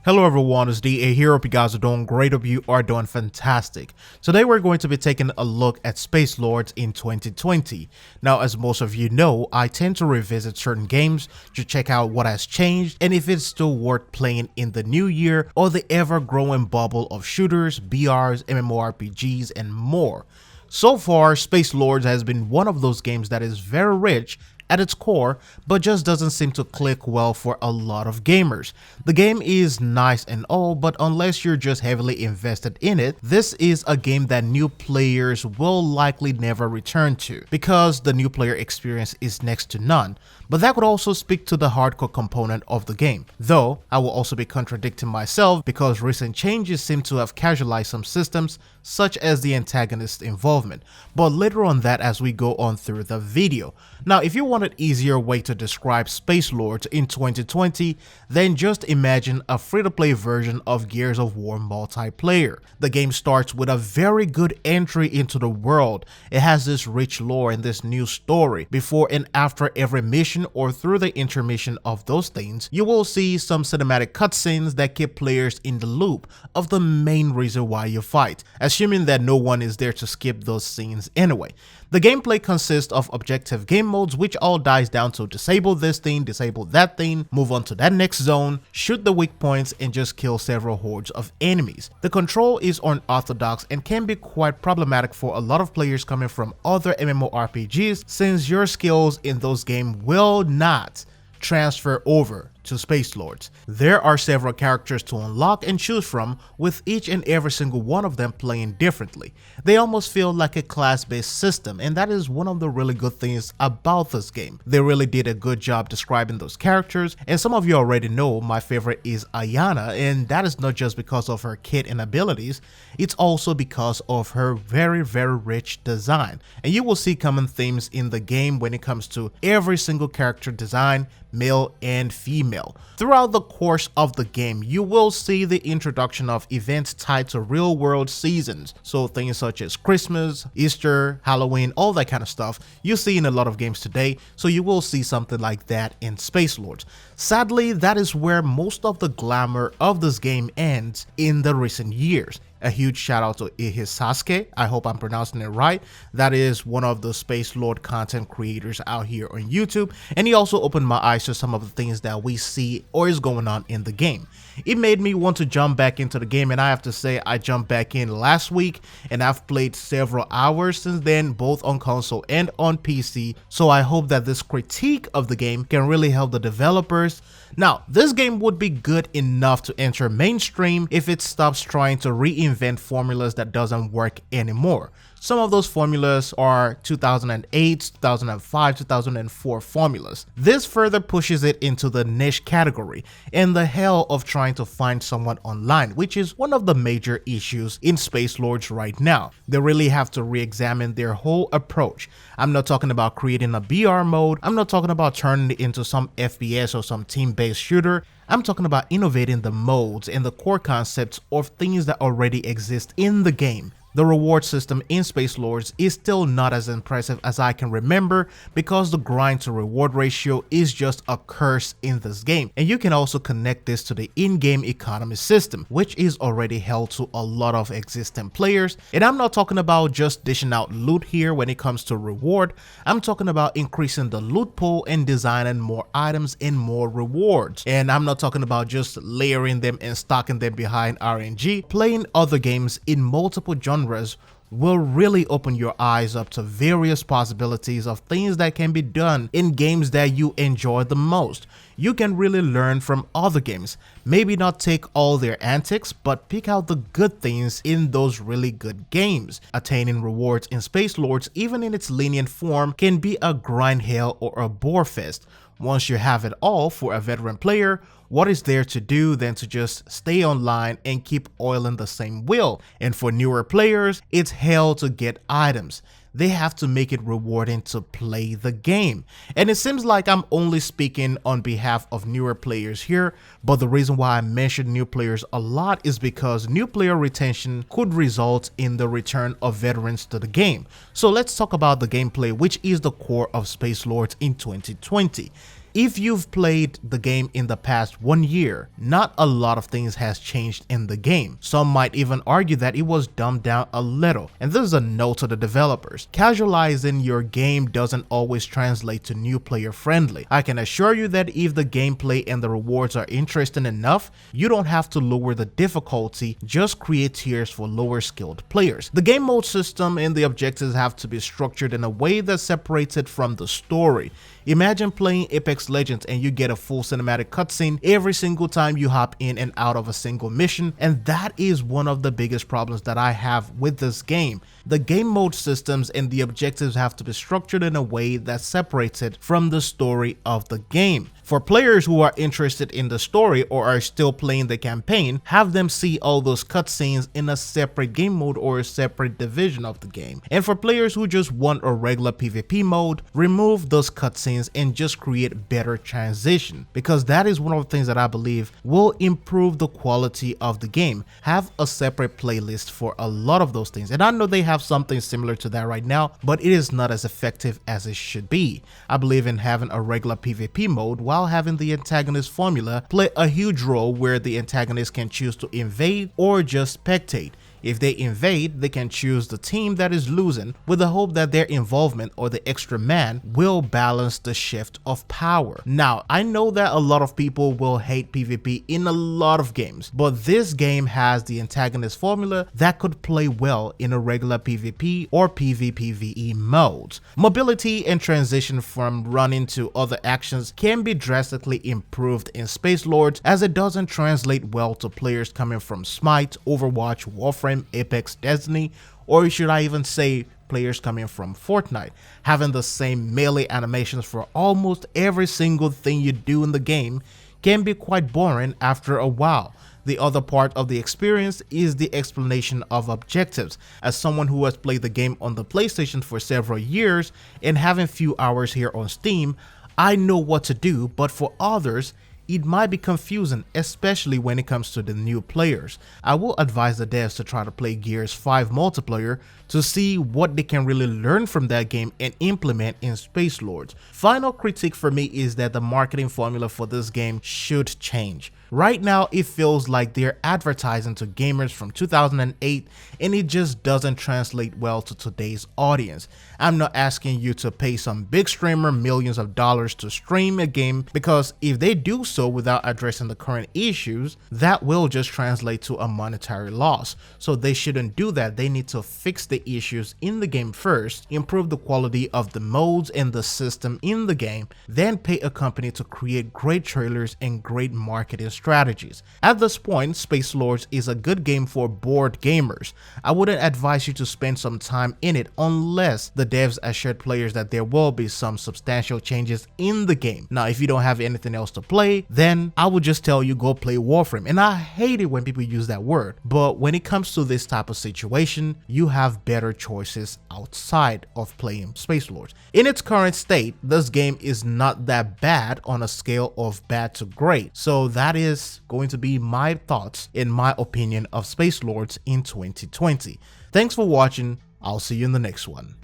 Hello everyone, it's DA here. Hope you guys are doing great. Hope you are doing fantastic. Today we're going to be taking a look at Spacelords in 2020. Now, as most of you know, I tend to revisit certain games to check out what has changed and if it's still worth playing in the new year or the ever-growing bubble of shooters, BRs, MMORPGs, and more. So far, Spacelords has been one of those games that is very rich at its core, but just doesn't seem to click well for a lot of gamers. The game is nice and all, but unless you're just heavily invested in it, this is a game that new players will likely never return to, because the new player experience is next to none. But that could also speak to the hardcore component of the game, though I will also be contradicting myself because recent changes seem to have casualized some systems, such as the antagonist involvement, but later on that as we go on through the video. Now, if you want an easier way to describe Spacelords in 2020, then just imagine a free-to-play version of Gears of War multiplayer. The game starts with a very good entry into the world. It has this rich lore and this new story. Before and after every mission or through the intermission of those things, you will see some cinematic cutscenes that keep players in the loop of the main reason why you fight, assuming that no one is there to skip those scenes anyway. The gameplay consists of objective game modes, which all dies down to disable this thing, disable that thing, move on to that next zone, shoot the weak points, and just kill several hordes of enemies. The control is unorthodox and can be quite problematic for a lot of players coming from other MMORPGs, since your skills in those games will not transfer over to Spacelords. There are several characters to unlock and choose from, with each and every single one of them playing differently. They almost feel like a class-based system, and that is one of the really good things about this game. They really did a good job describing those characters, and some of you already know my favorite is Ayana, and that is not just because of her kit and abilities, it's also because of her very rich design. And you will see common themes in the game when it comes to every single character design, male and female. Throughout the course of the game, you will see the introduction of events tied to real-world seasons, so things such as Christmas, Easter, Halloween, all that kind of stuff you see in a lot of games today, so you will see something like that in Spacelords. Sadly, that is where most of the glamour of this game ends in the recent years. A huge shout out to Sasuke, I hope I'm pronouncing it right. That is one of the Spacelord content creators out here on YouTube, and he also opened my eyes to some of the things that we see or is going on in the game. It made me want to jump back into the game, and I have to say I jumped back in last week and I've played several hours since then, both on console and on PC, so I hope that this critique of the game can really help the developers. Now, this game would be good enough to enter mainstream if it stops trying to reinvent formulas that doesn't work anymore. Some of those formulas are 2008, 2005, 2004 formulas. This further pushes it into the niche category and the hell of trying to find someone online, which is one of the major issues in Spacelords right now. They really have to re-examine their whole approach. I'm not talking about creating a BR mode, I'm not talking about turning it into some FPS or some team-based shooter. I'm talking about innovating the modes and the core concepts of things that already exist in the game. The reward system in Spacelords is still not as impressive as I can remember, because the grind to reward ratio is just a curse in this game, and you can also connect this to the in-game economy system, which is already held to a lot of existing players. And I'm not talking about just dishing out loot here when it comes to reward, I'm talking about increasing the loot pool and designing more items and more rewards. And I'm not talking about just layering them and stocking them behind RNG. Playing other games in multiple genres will really open your eyes up to various possibilities of things that can be done in games that you enjoy the most. You can really learn from other games, maybe not take all their antics, but pick out the good things in those really good games. Attaining rewards in Spacelords, even in its lenient form, can be a grind hell or a bore fest. Once you have it all, for a veteran player, what is there to do than to just stay online and keep oiling the same wheel? And for newer players, it's hell to get items. They have to make it rewarding to play the game. And it seems like I'm only speaking on behalf of newer players here, but the reason why I mention new players a lot is because new player retention could result in the return of veterans to the game. So let's talk about the gameplay, which is the core of Spacelords in 2020. if you've played the game in the past 1 year, not a lot of things has changed in the game. Some might even argue that it was dumbed down a little, and this is a note to the developers. Casualizing your game doesn't always translate to new player friendly. I can assure you that if the gameplay and the rewards are interesting enough, you don't have to lower the difficulty, just create tiers for lower skilled players. The game mode system and the objectives have to be structured in a way that separates it from the story. Imagine playing Apex Legends and you get a full cinematic cutscene every single time you hop in and out of a single mission, and that is one of the biggest problems that I have with this game. The game mode systems and the objectives have to be structured in a way that separates it from the story of the game. For players who are interested in the story or are still playing the campaign, have them see all those cutscenes in a separate game mode or a separate division of the game. And for players who just want a regular PvP mode, remove those cutscenes and just create better transition, because that is one of the things that I believe will improve the quality of the game. Have a separate playlist for a lot of those things, and I know they have something similar to that right now, but it is not as effective as it should be. I believe in having a regular PvP mode while having the antagonist formula play a huge role, where the antagonist can choose to invade or just spectate. If they invade, they can choose the team that is losing, with the hope that their involvement or the extra man will balance the shift of power. Now, I know that a lot of people will hate PvP in a lot of games, but this game has the antagonist formula that could play well in a regular PvP or PvPvE modes. Mobility and transition from running to other actions can be drastically improved in Spacelords, as it doesn't translate well to players coming from Smite, Overwatch, Warframe, Apex, Destiny, or should I even say players coming from Fortnite. Having the same melee animations for almost every single thing you do in the game can be quite boring after a while. The other part of the experience is the explanation of objectives. As someone who has played the game on the PlayStation for several years and having few hours here on Steam, I know what to do, but for others, it might be confusing, especially when it comes to the new players. I will advise the devs to try to play Gears 5 multiplayer to see what they can really learn from that game and implement in Spacelords. Final critique for me is that the marketing formula for this game should change. Right now, it feels like they're advertising to gamers from 2008, and it just doesn't translate well to today's audience. I'm not asking you to pay some big streamer millions of dollars to stream a game, because if they do so without addressing the current issues, that will just translate to a monetary loss. So they shouldn't do that. They need to fix the issues in the game first, improve the quality of the modes and the system in the game, then pay a company to create great trailers and great marketing strategies. At this point, Spacelords is a good game for bored gamers. I wouldn't advise you to spend some time in it unless the devs assured players that there will be some substantial changes in the game. Now, if you don't have anything else to play, then I would just tell you go play Warframe. And I hate it when people use that word, but when it comes to this type of situation, you have better choices outside of playing Spacelords. In its current state, this game is not that bad on a scale of bad to great. So that is going to be my thoughts and my opinion of Spacelords in 2020. Thanks for watching. I'll see you in the next one.